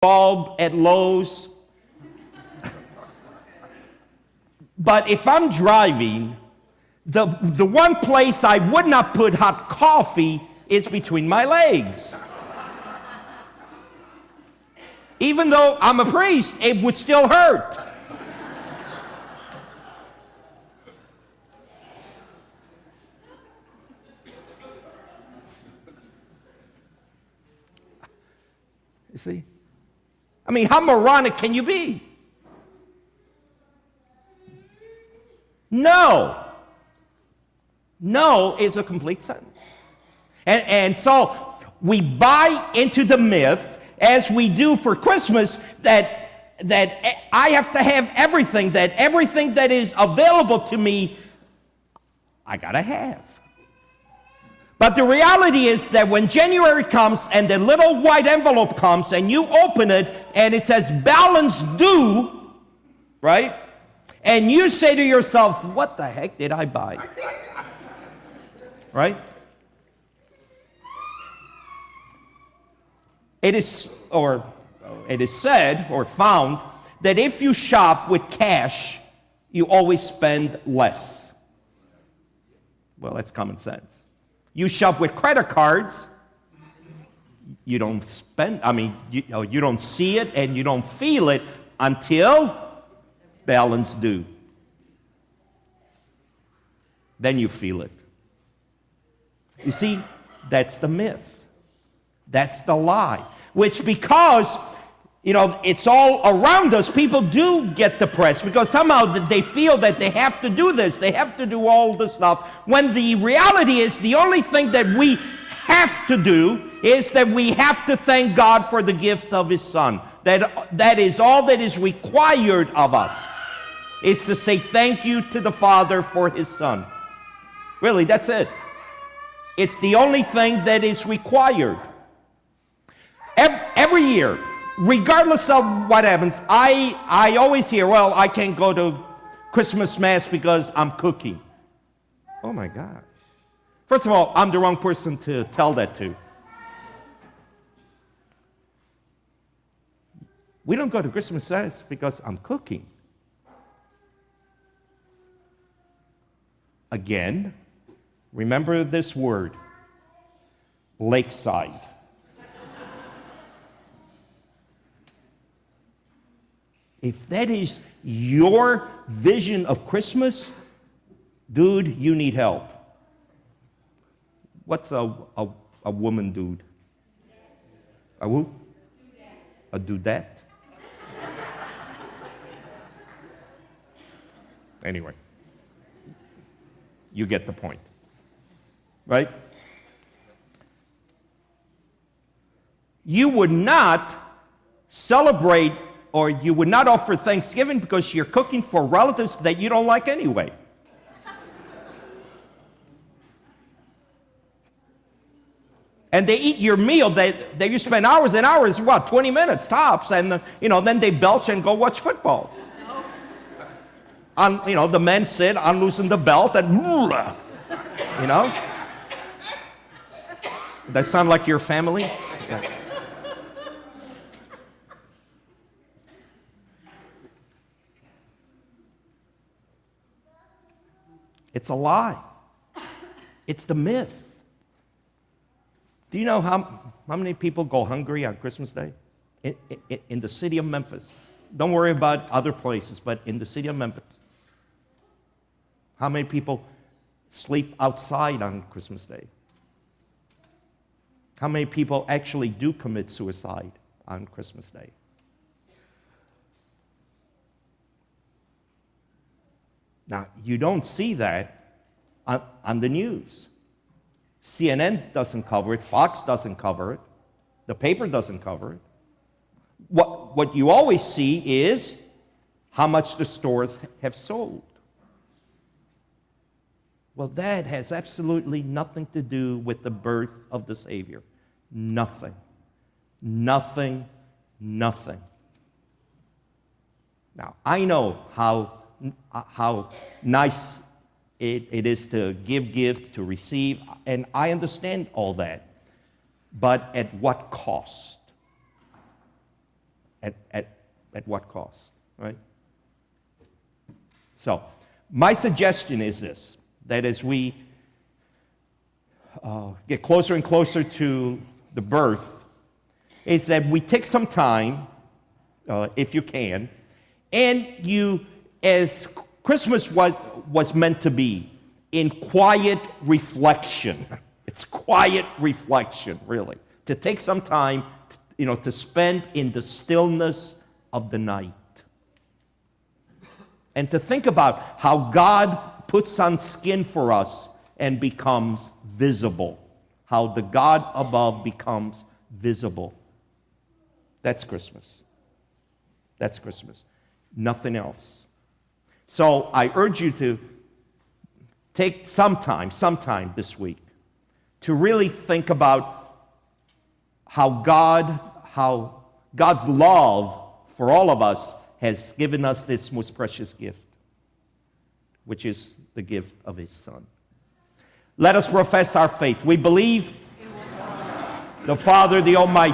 bulb at Lowe's. But if I'm driving, the one place I would not put hot coffee is between my legs. Even though I'm a priest, it would still hurt. You see? I mean, how moronic can you be? No. No is a complete sentence. And so we buy into the myth, as we do for Christmas, that I have to have everything, that everything that is available to me, I gotta have. But the reality is that when January comes and the little white envelope comes and you open it and it says balance due, right? And you say to yourself, what the heck did I buy? Right? It is said or found that if you shop with cash, you always spend less. Well, that's common sense. You shop with credit cards, you don't spend, you don't see it and you don't feel it until balance due. Then you feel it. You see, that's the myth. That's the lie. Which, because, it's all around us, people do get depressed because somehow they feel that they have to do this, they have to do all this stuff, when the reality is the only thing that we have to do is that we have to thank God for the gift of His Son. That is all that is required of us, is to say thank you to the Father for His Son. Really, that's it. It's the only thing that is required. Every year, regardless of what happens, I always hear, well, I can't go to Christmas Mass because I'm cooking. Oh my gosh. First of all, I'm the wrong person to tell that to. We don't go to Christmas Mass because I'm cooking. Again, remember this word, lakeside. If that is your vision of Christmas, dude, you need help. What's a woman dude? A who? A dudette? Anyway, you get the point, right? You would not celebrate or you would not offer Thanksgiving because you're cooking for relatives that you don't like anyway. And they eat your meal that you spend hours and hours, 20 minutes tops, and then they belch and go watch football. The men sit, unloosen the belt, and Does that sound like your family? Yeah. It's a lie. It's the myth. Do you know how many people go hungry on Christmas Day? In the city of Memphis. Don't worry about other places, but in the city of Memphis. How many people sleep outside on Christmas Day? How many people actually do commit suicide on Christmas Day? Now, you don't see that on the news. CNN doesn't cover it. Fox doesn't cover it. The paper doesn't cover it. What you always see is how much the stores have sold. Well, that has absolutely nothing to do with the birth of the Savior. Nothing. Nothing. Nothing. Now, I know how nice it is to give gifts, to receive, and I understand all that. But at what cost? At what cost, right? So, my suggestion is this, that as we get closer and closer to the birth, is that we take some time, if you can, and you, as Christmas was meant to be, in quiet reflection. It's quiet reflection, really. To take some time, to spend in the stillness of the night. And to think about how God puts on skin for us and becomes visible. How the God above becomes visible. That's Christmas. That's Christmas. Nothing else. So I urge you to take some time this week to really think about how God's love for all of us has given us this most precious gift, which is the gift of His Son. Let us profess our faith. We believe the Father, the Almighty,